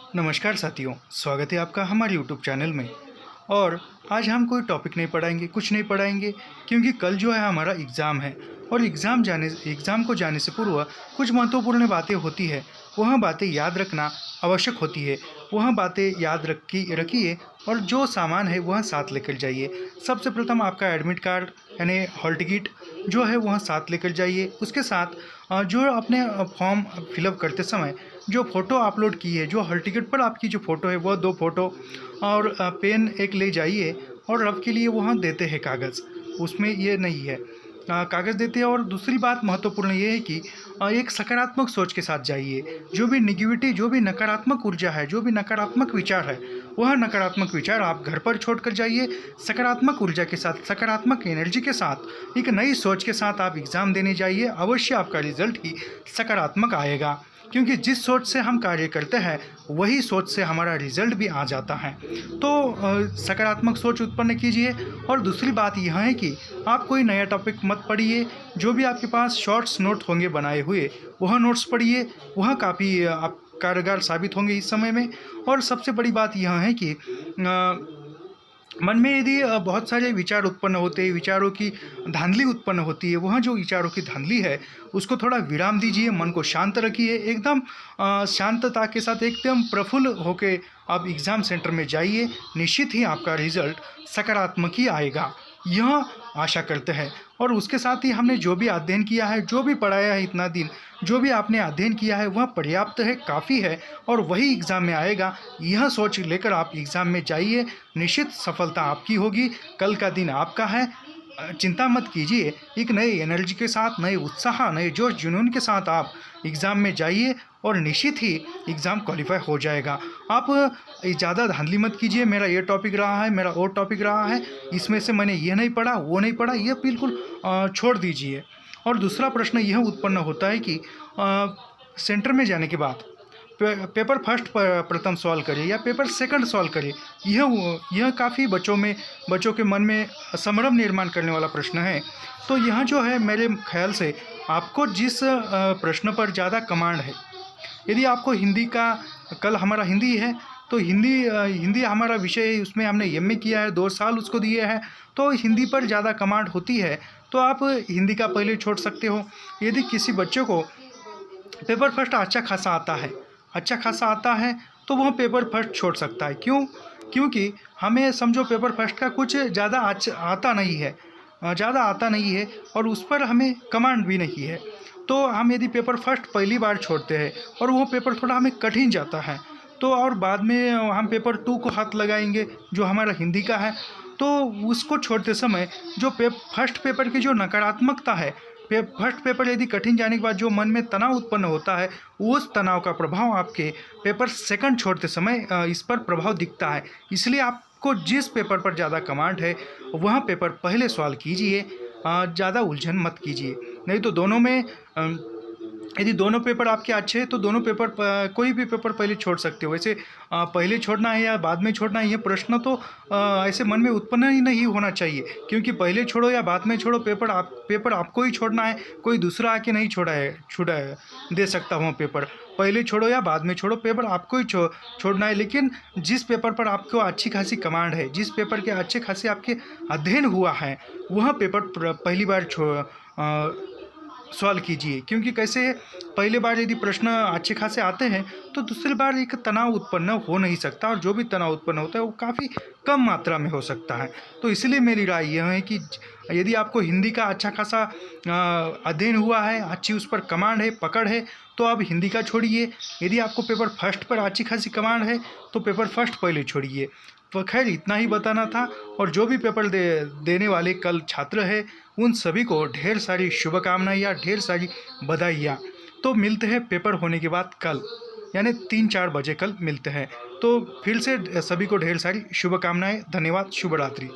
नमस्कार साथियों, स्वागत है आपका हमारे यूट्यूब चैनल में। और आज हम कोई टॉपिक नहीं पढ़ाएंगे, कुछ नहीं पढ़ाएंगे, क्योंकि कल जो है हमारा एग्ज़ाम है। और एग्ज़ाम को जाने से पूर्व कुछ महत्वपूर्ण बातें होती है, वह बातें याद रखना आवश्यक होती है। वह बातें याद रखिए और जो सामान है वह साथ लेकर जाइए। सबसे प्रथम आपका एडमिट कार्ड यानी हॉल टिकट जो है वह साथ लेकर जाइए। उसके साथ जो अपने फॉर्म फिलअप करते समय जो फ़ोटो अपलोड की है, जो हॉल टिकट पर आपकी जो फ़ोटो है वह 2 फ़ोटो और पेन एक ले जाइए। और रब के लिए वहाँ देते हैं कागज़, उसमें ये नहीं है, कागज़ देते हैं। और दूसरी बात महत्वपूर्ण ये है कि एक सकारात्मक सोच के साथ जाइए। जो भी नेगेटिविटी, जो भी नकारात्मक ऊर्जा है, जो भी नकारात्मक विचार है, वह नकारात्मक विचार आप घर पर छोड़ कर जाइए। सकारात्मक ऊर्जा के साथ, सकारात्मक एनर्जी के साथ, एक नई सोच के साथ आप एग्ज़ाम देने जाइए। अवश्य आपका रिजल्ट ही सकारात्मक आएगा, क्योंकि जिस सोच से हम कार्य करते हैं वही सोच से हमारा रिजल्ट भी आ जाता है। तो सकारात्मक सोच उत्पन्न कीजिए। और दूसरी बात यह है कि आप कोई नया टॉपिक मत पढ़िए। जो भी आपके पास शॉर्ट्स नोट होंगे बनाए हुए, वह नोट्स पढ़िए, वह काफ़ी आप कारगर साबित होंगे इस समय में। और सबसे बड़ी बात यह है कि मन में यदि बहुत सारे विचार उत्पन्न होते हैं, विचारों की धांधली उत्पन्न होती है, वह जो विचारों की धांधली है उसको थोड़ा विराम दीजिए, मन को शांत रखिए। एकदम शांतता के साथ, एकदम प्रफुल्ल होकर आप एग्ज़ाम सेंटर में जाइए। निश्चित ही आपका रिज़ल्ट सकारात्मक ही आएगा, यह आशा करते हैं। और उसके साथ ही हमने जो भी अध्ययन किया है, जो भी पढ़ाया है इतना दिन, जो भी आपने अध्ययन किया है वह पर्याप्त है, काफ़ी है, और वही एग्ज़ाम में आएगा। यह सोच लेकर आप एग्ज़ाम में जाइए, निश्चित सफलता आपकी होगी। कल का दिन आपका है, चिंता मत कीजिए। एक नए एनर्जी के साथ, नए उत्साह, नए जोश जुनून के साथ आप एग्ज़ाम में जाइए और निश्चित ही एग्ज़ाम क्वालिफाई हो जाएगा। आप ज़्यादा धांधली मत कीजिए, मेरा ये टॉपिक रहा है, मेरा वो टॉपिक रहा है, इसमें से मैंने ये नहीं पढ़ा, वो नहीं पढ़ा, ये बिल्कुल छोड़ दीजिए। और दूसरा प्रश्न यह उत्पन्न होता है कि सेंटर में जाने के बाद पेपर फर्स्ट प्रथम सॉल्व करिए या पेपर सेकंड सॉल्व करिए। यह काफ़ी बच्चों के मन में संभ्रम निर्माण करने वाला प्रश्न है। तो यह जो है, मेरे ख्याल से आपको जिस प्रश्न पर ज़्यादा कमांड है, यदि आपको हिंदी का, कल हमारा हिंदी है तो हिंदी हमारा विषय है, उसमें हमने एमए किया है, 2 साल उसको दिए हैं, तो हिंदी पर ज़्यादा कमांड होती है, तो आप हिंदी का पहले छोड़ सकते हो। यदि किसी बच्चे को पेपर फर्स्ट अच्छा खासा आता है तो वह पेपर फर्स्ट छोड़ सकता है। क्यों? क्योंकि हमें समझो पेपर फर्स्ट का कुछ ज़्यादा आता नहीं है, और उस पर हमें कमांड भी नहीं है। तो हम यदि पेपर फर्स्ट पहली बार छोड़ते हैं और वो पेपर थोड़ा हमें कठिन जाता है, तो और बाद में हम पेपर 2 को हाथ लगाएंगे जो हमारा हिंदी का है, तो उसको छोड़ते समय जो फर्स्ट पेपर की जो नकारात्मकता है, फर्स्ट पेपर यदि कठिन जाने के बाद जो मन में तनाव उत्पन्न होता है, उस तनाव का प्रभाव आपके पेपर सेकंड छोड़ते समय इस पर प्रभाव दिखता है। इसलिए आपको जिस पेपर पर ज़्यादा कमांड है वह पेपर पहले सॉल्व कीजिए, ज़्यादा उलझन मत कीजिए। नहीं तो दोनों में यदि दोनों पेपर आपके अच्छे हैं तो दोनों पेपर कोई भी पेपर पहले छोड़ सकते हो। वैसे पहले छोड़ना है या बाद में छोड़ना है, ये प्रश्न तो ऐसे मन में उत्पन्न ही नहीं होना चाहिए, क्योंकि पहले छोड़ो या बाद में छोड़ो, पेपर आपको ही छोड़ना है, कोई दूसरा आके नहीं छुड़ा दे सकता वह पेपर। पहले छोड़ो या बाद में छोड़ो, पेपर आपको ही छोड़ना है। लेकिन जिस पेपर पर आपको अच्छी खासी कमांड है, जिस पेपर के अच्छे खासे आपके अध्ययन हुआ है, वह पेपर पहली बार सवाल कीजिए। क्योंकि कैसे है, पहले बार यदि प्रश्न अच्छे खासे आते हैं तो दूसरी बार एक तनाव उत्पन्न हो नहीं सकता, और जो भी तनाव उत्पन्न होता है वो काफ़ी कम मात्रा में हो सकता है। तो इसलिए मेरी राय यह है कि यदि आपको हिंदी का अच्छा खासा अध्ययन हुआ है, अच्छी उस पर कमांड है, पकड़ है, तो आप हिंदी का छोड़िए। यदि आपको पेपर फर्स्ट पर अच्छी खासी कमांड है तो पेपर फर्स्ट पहले छोड़िए। तो खैर इतना ही बताना था। और जो भी पेपर देने वाले कल छात्र हैं उन सभी को ढेर सारी शुभकामनाएं या ढेर सारी बधाइयाँ। तो मिलते हैं पेपर होने के बाद कल, यानी 3-4 बजे कल मिलते हैं। तो फिर से सभी को ढेर सारी शुभकामनाएं। धन्यवाद। शुभ रात्रि।